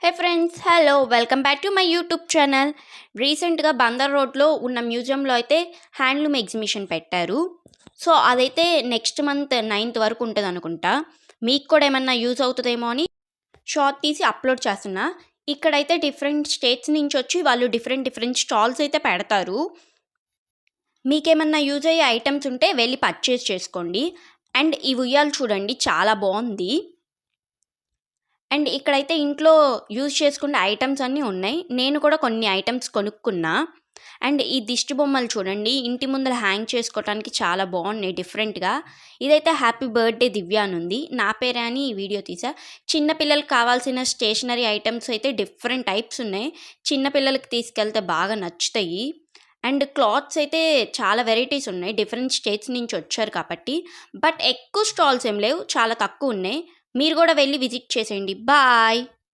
Hey friends, hello, welcome back to my YouTube channel. రీసెంట్గా బందర్ రోడ్లో ఉన్న మ్యూజియంలో అయితే హ్యాండ్లూమ్ ఎగ్జిబిషన్ పెట్టారు. సో అదైతే నెక్స్ట్ మంత్ 9th వరకు ఉంటుంది అనుకుంటా. మీకు కూడా ఏమన్నా యూజ్ అవుతుందేమో అని షార్ట్ తీసి అప్లోడ్ చేస్తున్నా. ఇక్కడైతే డిఫరెంట్ స్టేట్స్ నుంచి వచ్చి వాళ్ళు డిఫరెంట్ స్టాల్స్ అయితే పెడతారు. మీకేమన్నా యూజ్ అయ్యే ఐటమ్స్ ఉంటే వెళ్ళి పర్చేస్ చేసుకోండి. అండ్ ఈ ఉయ్యాలు చూడండి, చాలా బాగుంది. అండ్ ఇక్కడైతే ఇంట్లో యూజ్ చేసుకునే ఐటమ్స్ అన్నీ ఉన్నాయి. నేను కూడా కొన్ని ఐటమ్స్ కొనుక్కున్నా. అండ్ ఈ దిష్టి బొమ్మలు చూడండి, ఇంటి ముందర హ్యాంగ్ చేసుకోవటానికి చాలా బాగున్నాయి డిఫరెంట్గా. ఇదైతే హ్యాపీ బర్త్డే దివ్య అని ఉంది. నా పేరే అని ఈ వీడియో తీసా. చిన్నపిల్లలకి కావాల్సిన స్టేషనరీ ఐటమ్స్ అయితే డిఫరెంట్ టైప్స్ ఉన్నాయి. చిన్నపిల్లలకి తీసుకెళ్తే బాగా నచ్చుతాయి. అండ్ క్లాత్స్ అయితే చాలా వెరైటీస్ ఉన్నాయి, డిఫరెంట్ స్టేట్స్ నుంచి వచ్చారు కాబట్టి. బట్ ఎక్కువ స్టాల్స్ ఏం లేవు, చాలా తక్కువ ఉన్నాయి. మీరు కూడా వెళ్ళి విజిట్ చేసేయండి. బాయ్.